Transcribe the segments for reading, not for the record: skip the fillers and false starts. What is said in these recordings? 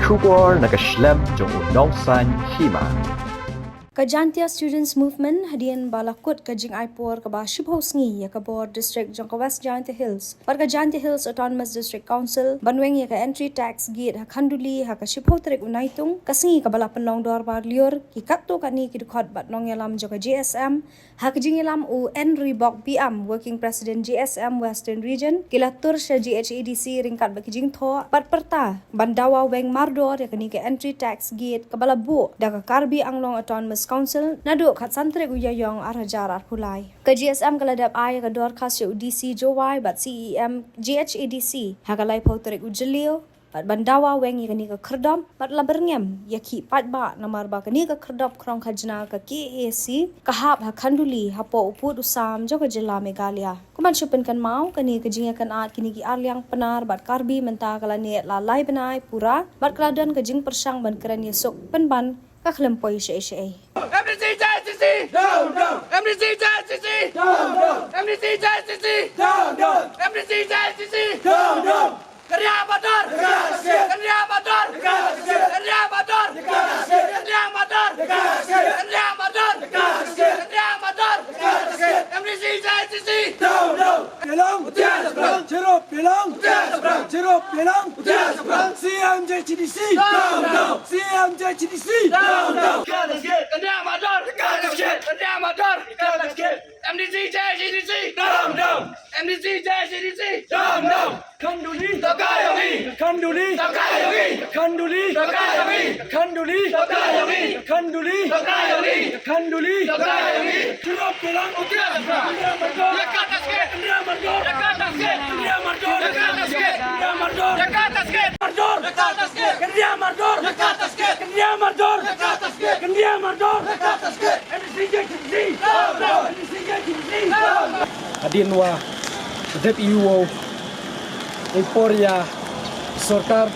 Shubor nakaslem jong unong san hima. Kajantia Students Movement hadian balakut kajing aipor kaba shibhosngi ya kabor district jong ka West Jayantia Hills. Par Jayantia Hills Autonomous District Council banweng ya ka entry tax gate ha khanduli ha ka shibhotrek unaitung kasngi kabala penong dor bar lior ki katto kani ki dukhot bat nong yalam joka GSM ha kajing yalam u Henry Bok BM Working President GSM Western Region kilatur sya GHADC ringkat bakijing tho pat perta bandawa weng mardor ya kani ka entry tax gate kabala bu da ka karbi anglong Autonomous Council naduk khat santre guyayong arhajar arpulai. Ke GSM kaladap ay kador khas DC Jowai bat CEM GHADC hakalai pautrek ujelio bat bandawa weng yakani ka kerdam bat laberngem yaki patba namar ba kani ka kerdap krong khajna ka KAC kahap ha khanduli hapo uput usam joka jilla Meghalaya. Kuman chupen kan mau kani ka jinga kan at kini ki arliang penar bat karbi menta kala net la lai benai pura bat kaladan ka jing persang ban keren yesuk penban kaklempoi syai-syai. MDC JCC! Down, down! MDC JCC! Down, down! MDC JCC! Down, down! MDC JCC! Down, down! Kerja motor! Kerja motor! Kerja motor! Kerja motor! Kerja motor! Kerja motor! MDC JCC! Down, down! Pilang, Jeruk Pilang, Jeruk Pilang, CMJCDC, down, down, CMJCDC, Down, down! Kerja motor! Kerja motor! MDC JCC! Down, down! MDC JCC! Down, down! Khanduli, Tokayomi! Khanduli, Tokayomi! Khanduli, Tokayomi! Khanduli, Tokayomi! Khanduli, Tokayomi! Khanduli, Tokayomi! Jeruk Pilang, Jakarta Skate! Jakarta Skate! Mardor, Jakarta Skate! Mardor, Jakarta Skate! Mardor, Jakarta Skate! Kerja Mardor, Jakarta Skate! Mardor, Jakarta Skate! Kerja Mardor, Jakarta Skate! MDCJCDC, Down, down! MDCJCDC, Down! Adinwa, DPUO, Emporia, Sorkar,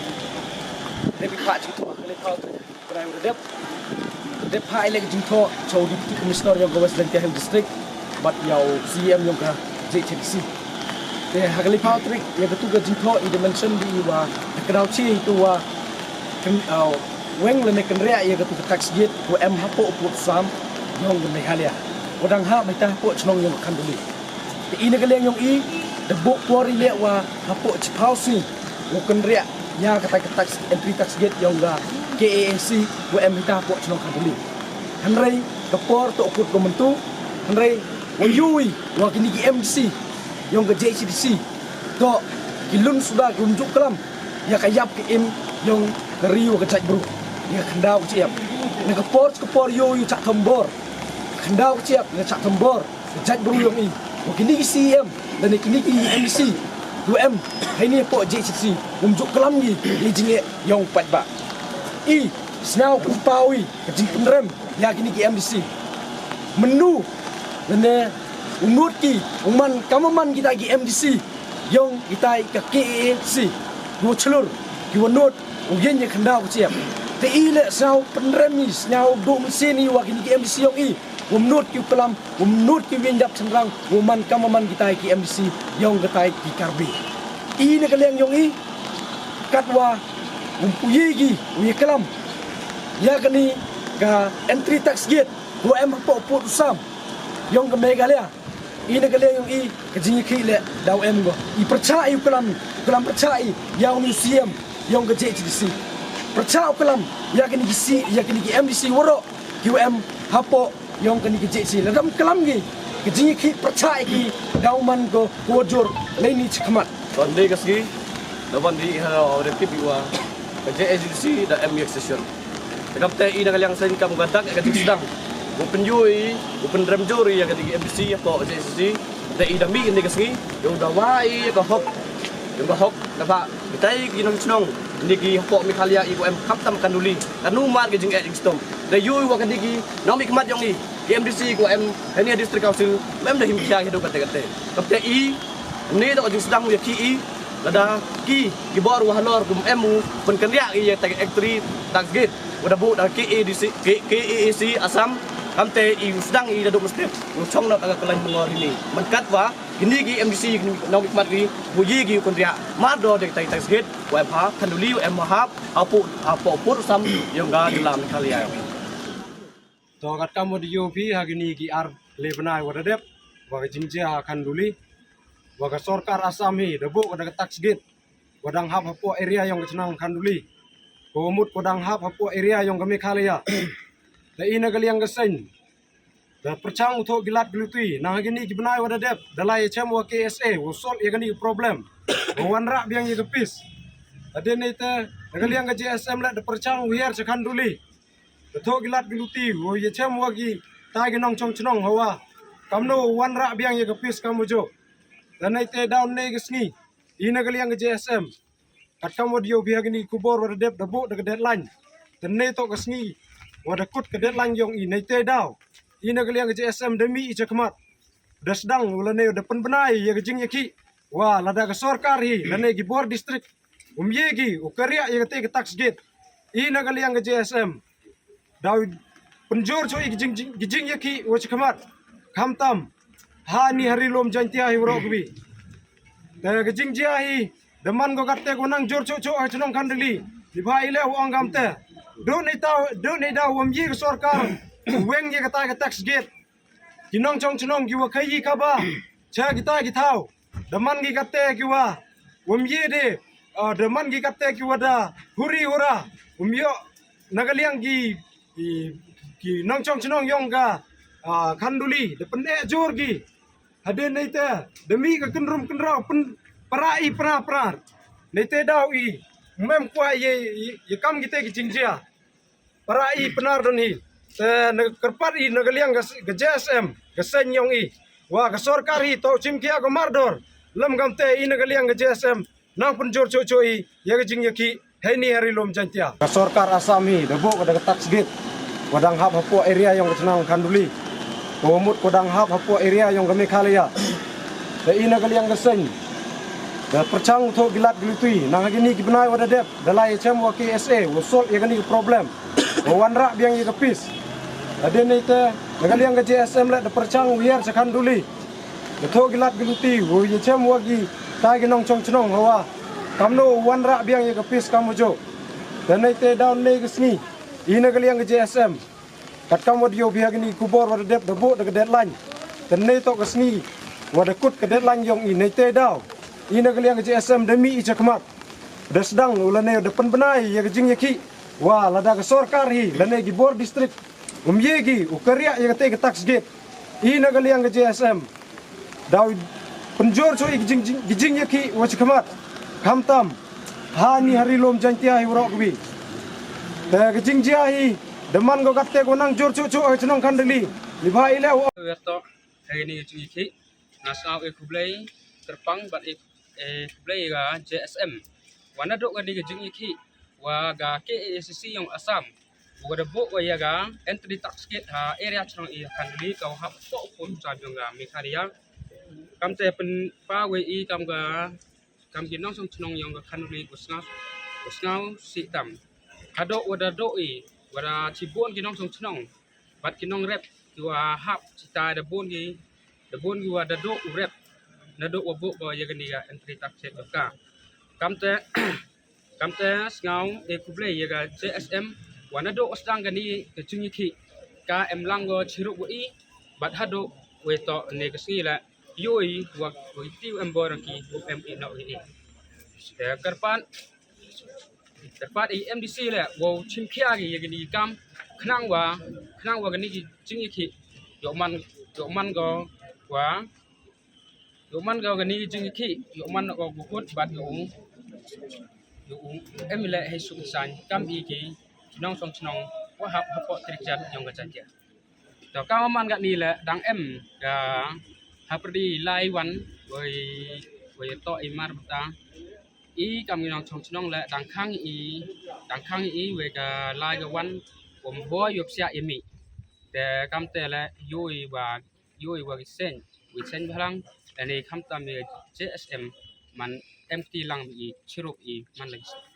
Depi Pak Jingto, Lekau, Prime Dep, Dep Pak Elek Jingto, Chow Deputy Commissioner yang West Jayantia Hills District, bat yau CM yang ka JCDC. Te hagali Patrick yang ketuga Jingto i dimension di wa kenal chi itu wa weng le nek rea yang ketuga tax gate wa M hapo put sam yang ke Meghalaya. Odang ha mai ta hapo chnong yang kan dulu. Te ini kaleng yang i the book quarry le wa hapo chpausi wa kan rea ya kata tax entry tax gate yang ga KAC wa M ta hapo chnong kan dulu. Hanrei kapor to ukut komentu hanrei wa yui wa kini MDC yang ke JCDC to kilun sudah kunjuk kelam ya kayap ke im yang keriu ke cak bro ya kendau ciap ne ke por yo cak tembor kendau ciap ne cak tembor cak bro yang i wakini CM dan kini MDC 2M hai ni po JCDC kunjuk kelam ni di jinge yang pat ba i snau kupawi ke jing pendrem ya kini MDC menu ne unut ki uman kamaman kita ki MDC yang kita ke KAC dua celur ki unut ugen je kendau ciap te ile sau penremi nyau do mesini wa ki MDC yang i unut ki kelam unut ki wenjap senrang uman kamaman kita ki MDC yang kita ki karbi ini kaleng yang i katwa umpuyi gi uye kelam ya kani ka entry tax gate 2M po put usam yang ke Meghalaya ini kaleng yang i kejingi kile daw em go i percaya kelam percaya yang museum yang ke JCDC percaya kelam ya kini gisi ya kini MDC woro QM hapo yang kini ke JCDC ladam kelam gi kejingi ki percaya ki dauman go wojur laini chikmat Bandi kasgi, dapat di repit iwa JCDC dan MX session. Dekat TI dengan yang saya kamu gantak akan sedang. Open juri, open drum juri yang ketiga MDC atau JCDC. TI dah mi ini kasgi, yang dah wai yang dah hok, dapat kita ini senang. Ini ki hok Meghalaya ibu M kaptam kan duli, kan numar ke jengek jingstom. Dah yui wakan digi, nami kemat yang ni. MDC ku M, ini district council, M dah himpiah hidup kata-kata. Tapi TI ni tak jeng sedang ya ki lada ki baru halor kum emu pun kenyak ia tag actory tax gate udah bu dah KAC Asam kamte i sedang i daduk mesti chong nak agak kelan ngor ini menkat wa gini gi MDC gini nong mat gi buji gi kon ria mador dek tai tasgit wa emha khanduli emhap apo pur sam yang ga dalam kaliya to kat kamu di yopi hagini ki ar lebenai wadadep waga jingjia khanduli waga sorkar asam hi debu kada taksgit wadang hap hapo area yang kecenang khanduli komut wadang hap hapo area yang kami kaliya da ina galiang gesen da percang utho gilat glutui nang gini gibenai wadadep dalai chem wa KSA wo sol ye gani problem wanra biang ye gepis adene te galiang ga JSM la da percang wiar khanduli tho gilat giluti wo ye chem wa gi ta gi nong chong chnong hawa kamno wanra biang ye gepis kamujo danai te down ne gisni ina galiang ga JSM kat kamu dio biha gini kubor wadadep da bu da deadline tenne to gisni wada kut ke deadline yong i nei te daw ina galiang ke JSM demi i chakmat dasdang ulane de penbenai ye jing ye ki wa lada ke sarkar hi lane gi bor district ye gi ukarya ye te ke tax gate ina galiang ke JSM daw penjur choi gi jing ye ki wa chakmat khamtam ha ni hari lom jantia hi ro gbi te ge jing jia hi deman go katte ko nang jor cho ha chnong khandli li bhai le ong gamte do nei daw ye ke sarkar weng ye kata ke tax gate kinong chong chnong ki wa khai ka ba cha kita ki thau daman gi kate ki wa ye de daman gi kate ki wa da huri hura yo nagaliang ki nong chong chnong yong ga khanduli de pende jor gi hade nei te demi ka kenrum kenrau pen parai pra nei te daw i mem kwa ye kam gite ki jingjia parai penar don hi kerpat i nagaliang ga JSM ga senyong i wa ga sarkar hi to chimkia ga mardor lam gamte i nagaliang ga JSM nang penjor cho i ya ga jing yaki heni hari lom jantia ga sarkar asam hi debu ga tax gate wadang hap hapo area yang kecenang khanduli komut wadang hap hapo area yang kami kaliya da i nagaliang ga sen da percang tho gilat glutui nang gini gibenai wadadep dalai chem wa KSA wo sol ye gani problem wanra biang ye kepis adene te nagaliang ga JSM la da percang wiar khanduli da tho gilat gluti wo ye chem wa gi ta gi nong chong chnong hawa kamno wanra biang ye kepis kamujo dane te down ne gisni i nagaliang ga JSM kat kamu dio biha gini kubor wadadep da bu da deadline tenne to gisni wada kut ke deadline yong i nei te daw i nagaliang ga JSM demi i chakmat dasdang ulane de penbenai ye jing ye ki wa lada ke sarkar hi lane gi bor district ye gi ukarya ye te ke tax gate i nagaliang ga JSM daw penjor choi gi jing ye ki wa chakmat khamtam ha ni hari lom jantia hi ro gbi te ge jing jia hi deman go katte go nang jor chu ha chnong khandli li bhai le to hari ni chu ki nasional e kublai terpang bat e kublai ga JSM wana dok ga ni ge jing ki wa ga KACC yang asam wa da bo wa ya ga entry tax gate ha area chnong i khandli ka ha po pun sa byong ga mi kharia kam te pen pa we i kam ga kam gi nong song chnong yang ga khandli usngau si tam hado wa da do i wa da chi bon gi nong song chnong bat gi nong rep wa hap cita da bon gi wa da do rep na do wa bo ba ya ga ni ga entry tax gate ka kam te ngau e kublai ye ga JSM wana do ostang gani ke chungi ki ka em lango chiru i bat hado we to ne ka sila yoi wa ti em borang ki em i no i te karpan i MDC le wo chimkhia gi ye gani kam khnang wa gani ki chungi ki yo man go gani chungi ki yo man go gut bat yo emile hay sung san kam i ki nong song chnong wa hap hapo trikjat yong ga jantia to ka man ga ni le dang em ga haprdi lai wan we to i mar ta i kam nong song chnong le dang khang i we ga lai ga wan bom bo yop sia imi te kam te le yoi wa gi sen bhalang ani kham ta me JSM man empty lang i chirup i man lagi